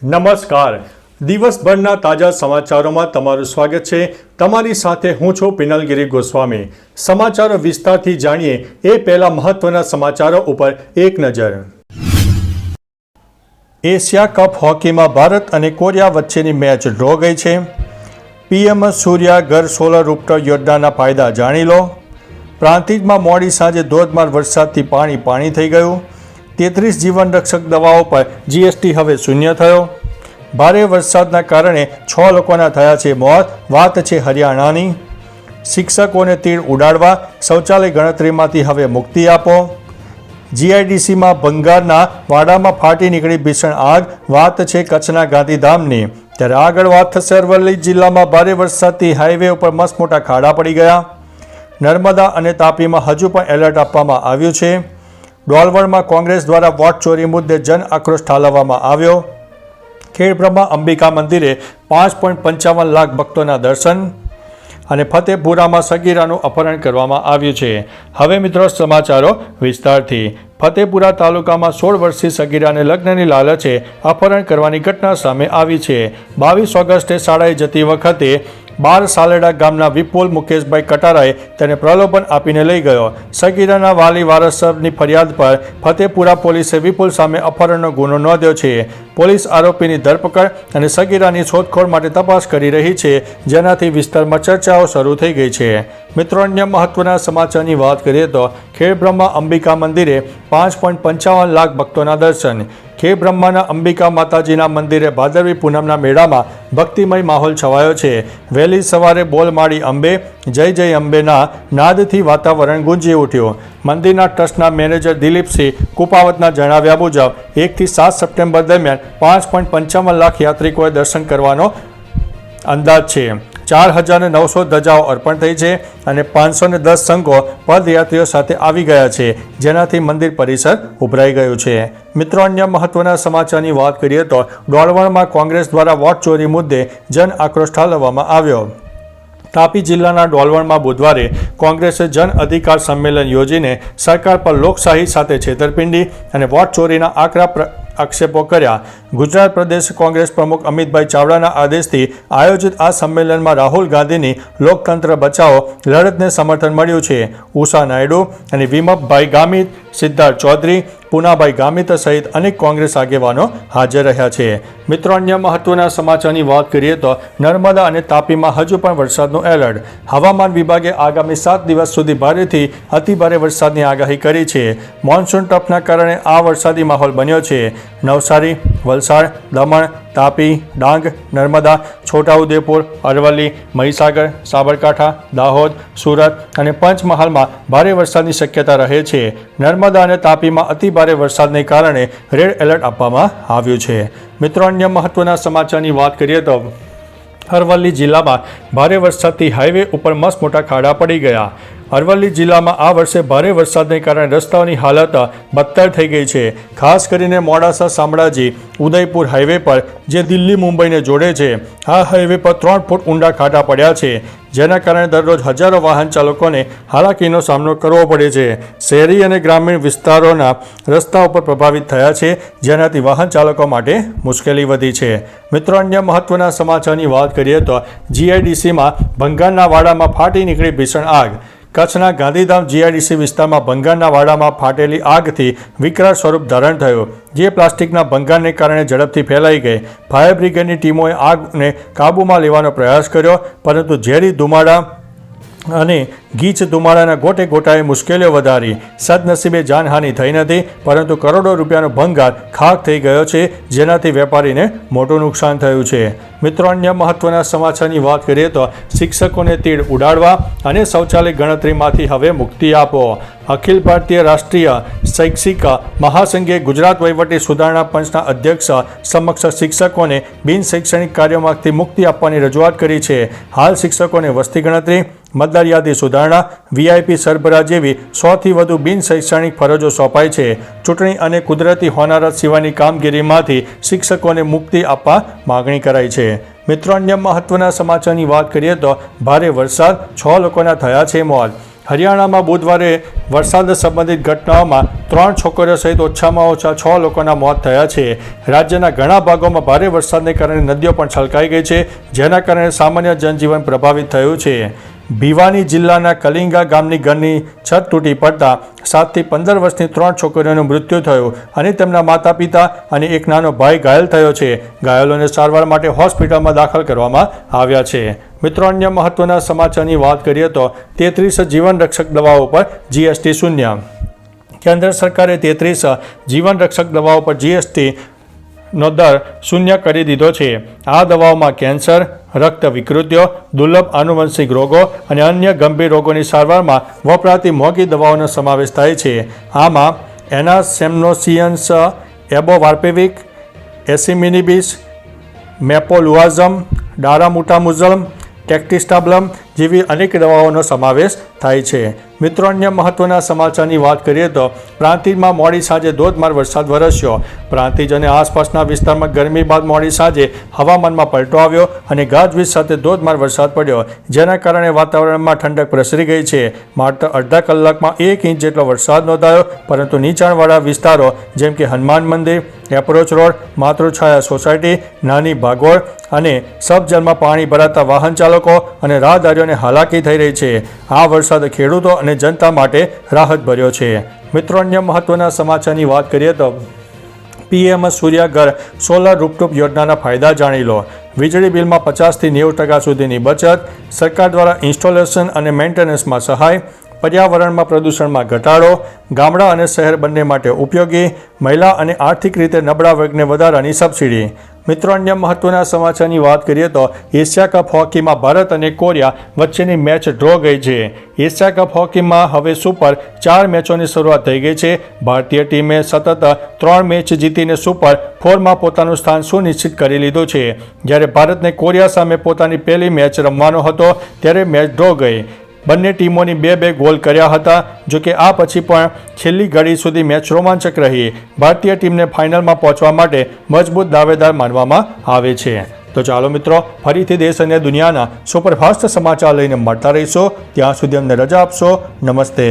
નમસ્કાર. દિવસભરના તાજા સમાચારોમાં તમારું સ્વાગત છે. તમારી સાથે હું છું પિનલગીરી ગોસ્વામી. સમાચારો વિસ્તારથી જાણીએ એ પહેલા મહત્વના સમાચારો ઉપર એક નજર. એશિયા કપ હોકીમાં ભારત અને કોરિયા વચ્ચેની મેચ ડ્રો ગઈ છે. પીએમ સૂર્યા ઘર સોલર રૂપટોપ યોજનાના ફાયદા જાણી લો. પ્રાંતિજમાં મોડી સાંજે ધોધમાર વરસાદથી પાણી થઈ ગયું. 33 જીવનરક્ષક દવાઓ પર જીએસટી હવે શૂન્ય થયો. ભારે વરસાદના કારણે 6 લોકોના થયા છે મોત. વાત છે હરિયાણાની. શિક્ષકોને તીડ ઉડાડવા શૌચાલય ગણતરીમાંથી હવે મુક્તિ આપો. જીઆઈડીસીમાં ભંગારના વાડામાં ફાટી નીકળી ભીષણ આગ. વાત છે કચ્છના ગાંધીધામની. ત્યારે આગળ વાત થશે અરવલ્લી જિલ્લામાં ભારે વરસાદથી હાઈવે ઉપર મસમોટા ખાડા પડી ગયા. નર્મદા અને તાપીમાં હજુ પણ એલર્ટ આપવામાં આવ્યું છે. ડોલવણમાં કોંગ્રેસ દ્વારા વોટ ચોરી મુદ્દે જન આક્રોશ ઠાલવવામાં આવ્યો. ખેડબ્રહ્મા અંબિકા મંદિરે 5.55 લાખ ભક્તોના દર્શન. અને ફતેપુરામાં સગીરાનું અપહરણ કરવામાં આવ્યું છે. હવે મિત્રો સમાચારો વિસ્તારથી. ફતેપુરા તાલુકામાં 16 વર્ષીય સગીરાને લગ્નની લાલચે અપહરણ કરવાની ઘટના સામે આવી છે. 22 ઓગસ્ટે શાળાએ જતી વખતે 12 સાલેડા ગામના વિપુલ મુકેશભાઈ કટારાએ તેને પ્રલોભન આપીને લઈ ગયો. સગીરાના વાલી વારસની ફરિયાદ પર ફતેપુરા પોલીસે વિપુલ સામે અપહરણનો ગુનો નોંધ્યો છે. પોલીસ આરોપીની ધરપકડ અને સગીરાની શોધખોળ માટે તપાસ કરી રહી છે, જેનાથી વિસ્તારમાં ચર્ચાઓ શરૂ થઈ ગઈ છે. મિત્રો, અન્ય મહત્વના સમાચારની વાત કરીએ તો ખેડબ્રહ્મા અંબિકા મંદિરે 5.55 લાખ ભક્તોના દર્શન. ખેડબ્રહ્માના અંબિકા માતાજીના મંદિરે ભાદરવી પૂનમના મેળામાં ભક્તિમય માહોલ છવાયો છે. વહેલી સવારે બોલ માડી અંબે, જય જય અંબેના નાદથી વાતાવરણ ગુંજી ઉઠ્યું. મંદિરના ટ્રસ્ટના મેનેજર દિલીપસિંહ કુપાવતના જણાવ્યા મુજબ 1 થી 7 સપ્ટેમ્બર દરમિયાન 5.55 લાખ યાત્રિકોએ દર્શન કરવાનો અંદાજ છે. 4,900 ધજાઓ અર્પણ થઈ છે અને 510 સંઘો પદયાત્રીઓ સાથે આવી ગયા છે, જેનાથી મંદિર પરિસર ઉભરાઈ ગયું છે. મિત્રો, અન્ય મહત્વના સમાચારની વાત કરીએ તો ડોલવણમાં કોંગ્રેસ દ્વારા વોટ ચોરી મુદ્દે જન આક્રોશ ઠાલવવામાં આવ્યો. તાપી જિલ્લાના ડોલવણમાં બુધવારે કોંગ્રેસે જન અધિકાર સંમેલન યોજીને સરકાર પર લોકશાહી સાથે છેતરપિંડી અને વોટ ચોરીના આક્ષેપો કર્યા. ગુજરાત પ્રદેશ કોંગ્રેસ પ્રમુખ અમિતભાઈ ચાવડાના આદેશથી આયોજિત આ સંમેલનમાં રાહુલ ગાંધીની લોકતંત્ર બચાવો લડતને સમર્થન મળ્યું છે. ઉષા નાયડુ અને વિમપભાઈ ગામિત, સિદ્ધાર્થ ચૌધરી, પૂનાભાઈ ગામિત સહિત અનેક કોંગ્રેસ આગેવાનો હાજર રહ્યા છે. મિત્રો, અન્ય મહત્વના સમાચારની વાત કરીએ તો નર્મદા અને તાપીમાં હજુ પણ વરસાદનું એલર્ટ. હવામાન વિભાગે આગામી 7 દિવસ સુધી ભારેથી અતિભારે વરસાદની આગાહી કરી છે. મોન્સૂન ટ્રફના કારણે આ વરસાદી માહોલ બન્યો છે. નવસારી, વલસાડ, દમણ, તાપી, ડાંગ, નર્મદા, છોટાઉદેપુર, અરવલ્લી, મહીસાગર, સાબરકાંઠા, દાહોદ, સુરત અને પંચમહાલમાં ભારે વરસાદની શક્યતા રહે છે. નર્મદા અને તાપીમાં અતિભારે વરસાદને કારણે રેડ એલર્ટ આપવામાં આવ્યું છે. મિત્રો, અન્ય મહત્વના સમાચારની વાત કરીએ તો અરવલ્લી જિલ્લામાં ભારે વરસાદથી હાઈવે ઉપર મસમોટા ખાડા પડી ગયા. અરવલ્લી જિલ્લામાં આ વર્ષે ભારે વરસાદને કારણે રસ્તાઓની હાલત બદતર થઈ ગઈ છે. ખાસ કરીને મોડાસા શામળાજી ઉદયપુર હાઈવે પર જે દિલ્હી મુંબઈને જોડે છે, આ હાઈવે પર 3 ફૂટ ઊંડા ખાડા પડ્યા છે, જેના કારણે દરરોજ હજારો વાહન ચાલકોને હાલાકીનો સામનો કરવો પડે છે. શહેરી અને ગ્રામીણ વિસ્તારોના રસ્તાઓ પર પ્રભાવિત થયા છે, જેનાથી વાહન ચાલકો માટે મુશ્કેલી વધી છે. મિત્રો, અન્ય મહત્વના સમાચારની વાત કરીએ તો જીઆઈડીસીમાં ભંગારના વાડામાં ફાટી નીકળી ભીષણ આગ. કચ્છના ગાંધીધામ જીઆઈડીસી વિસ્તારમાં ભંગારના વાડામાં ફાટેલી આગથી વિકરાળ સ્વરૂપ ધારણ થયું, જે પ્લાસ્ટિકના ભંગારને કારણે ઝડપથી ફેલાઈ ગઈ. ફાયર બ્રિગેડની ટીમોએ આગને કાબૂમાં લેવાનો પ્રયાસ કર્યો, પરંતુ ઝેરી ધુમાડા અને ગીચ ધુમાડાના ગોટાએ મુશ્કેલીઓ વધારી. સદનસીબે જાનહાનિ થઈ નથી, પરંતુ કરોડો રૂપિયાનો ભંગાર ખાક થઈ ગયો છે, જેનાથી વેપારીને મોટું નુકસાન થયું છે. મિત્રો, અન્ય મહત્વના સમાચારની વાત કરીએ તો શિક્ષકોને તીડ ઉડાડવા અને શૌચાલય ગણતરીમાંથી હવે મુક્તિ આપો. અખિલ ભારતીય રાષ્ટ્રીય શૈક્ષિક મહાસંઘે ગુજરાત વહીવટી સુધારણા પંચના અધ્યક્ષ સમક્ષ શિક્ષકોને બિન શૈક્ષણિક કાર્યોમાંથી મુક્તિ આપવાની રજૂઆત કરી છે. હાલ શિક્ષકોને વસ્તી ગણતરી, મતદાર યાદી સુધારણા, વીઆઈપી સરબરાહ જેવી 100થી વધુ બિન શૈક્ષણિક ફરજો સોંપાઈ છે. ચૂંટણી અને કુદરતી હોનારત સિવાયની કામગીરીમાંથી શિક્ષકોને મુક્તિ આપવા માગણી કરાઈ છે. મિત્રો, અન્ય મહત્વના સમાચારની વાત કરીએ તો ભારે વરસાદ, 6 લોકોના થયા છે મોત. હરિયાણામાં બુધવારે વરસાદ સંબંધિત ઘટનાઓમાં 3 છોકરીઓ સહિત ઓછામાં ઓછા 6 લોકોના મોત થયા છે. રાજ્યના ઘણા ભાગોમાં ભારે વરસાદને કારણે નદીઓ પણ છલકાઈ ગઈ છે, જેના કારણે સામાન્ય જનજીવન પ્રભાવિત થયું છે. ભિવાની જિલ્લાના કલિંગા ગામની ઘરની છત તૂટી પડતા 7 થી 15 વર્ષની 3 છોકરીઓનું મૃત્યુ થયું અને તેમના માતા પિતા અને એક નાનો ભાઈ ઘાયલ થયો છે. ઘાયલોને સારવાર માટે હોસ્પિટલમાં દાખલ કરવામાં આવ્યા છે. મિત્રો, અન્ય મહત્વના સમાચારની વાત કરીએ તો 33 જીવન રક્ષક દવાઓ પર જીએસટી શૂન્ય. કેન્દ્ર સરકારે 33 જીવન રક્ષક દવાઓ પર જીએસટી નો દર શૂન્ય કરી દીધો છે. આ દવાઓમાં કેન્સર, રક્ત વિકૃતિઓ, દુર્લભ આનુવંશિક રોગો અને અન્ય ગંભીર રોગોની સારવારમાં વપરાતી મોંઘી દવાઓનો સમાવેશ થાય છે. આમાં એનાસેમ્નોસિયન્સ, એબોવાર્પેવિક, એસિમિનિબિસ, મેપોલુઆઝમ, ડારામુટામુઝલમ, ટેક્ટિસ્ટાબ્લમ જેવી અનેક દવાઓનો સમાવેશ થાય છે. મિત્રો, અન્ય મહત્વના સમાચારની વાત કરીએ તો પ્રાંતિજમાં મોડી સાંજે ધોધમાર વરસાદ વરસ્યો. પ્રાંતિજ અને આસપાસના વિસ્તારમાં ગરમી બાદ મોડી સાંજે હવામાનમાં પલટો આવ્યો અને ગાજવીજ સાથે ધોધમાર વરસાદ પડ્યો, જેના કારણે વાતાવરણમાં ઠંડક પ્રસરી ગઈ છે. માત્ર અડધા કલાકમાં 1 ઇંચ જેટલો વરસાદ નોંધાયો, પરંતુ નીચાણવાળા વિસ્તારો જેમ કે હનુમાન મંદિર, એપ્રોચ રોડ, માતૃછાયા સોસાયટી, નાની ભાગોળ અને સબજલમાં પાણી ભરાતા વાહન ચાલકો અને રાહદારીઓને હાલાકી થઈ રહી છે. આ વરસાદ ખેડૂતો અને જનતા માટે રાહત ભર્યો છે. મિત્રો, અન્ય મહત્વના સમાચારની વાત કરીએ તો પીએમ સૂર્ય ઘર સોલર રૂફટોપ યોજનાના ફાયદા જાણી લો. વીજળી બિલમાં 50 થી 90% સુધીની બચત, સરકાર દ્વારા ઇન્સ્ટોલેશન અને મેન્ટેનન્સમાં સહાય, પર્યાવરણમાં પ્રદૂષણમાં ઘટાડો, ગામડા અને શહેર બંને માટે ઉપયોગી, મહિલા અને આર્થિક રીતે નબળા વર્ગને વધારાની સબસિડી. મિત્રો, અન્ય મહત્વના સમાચારની વાત કરીએ તો એશિયા કપ હોકીમાં ભારત અને કોરિયા વચ્ચેની મેચ ડ્રો ગઈ છે. એશિયા કપ હોકીમાં હવે સુપર 4 મેચોની શરૂઆત થઈ ગઈ છે. ભારતીય ટીમે સતત 3 મેચ જીતીને સુપર 4માં પોતાનું સ્થાન સુનિશ્ચિત કરી લીધું છે. જ્યારે ભારતને કોરિયા સામે પોતાની પહેલી મેચ રમવાનો હતો ત્યારે મેચ ડ્રો ગઈ. બંને ટીમોની 2-2 ગોલ કર્યા હતા. જોકે આ પછી પણ છેલ્લી ઘડી સુધી મેચ રોમાંચક રહી. ભારતીય ટીમને ફાઇનલમાં પહોંચવા માટે મજબૂત દાવેદાર માનવામાં આવે છે. તો ચાલો મિત્રો, ફરીથી દેશ અને દુનિયાના સુપરફાસ્ટ સમાચાર લઈને મળતા રહીશું. ત્યાં સુધી અમને રજા આપશો. નમસ્તે.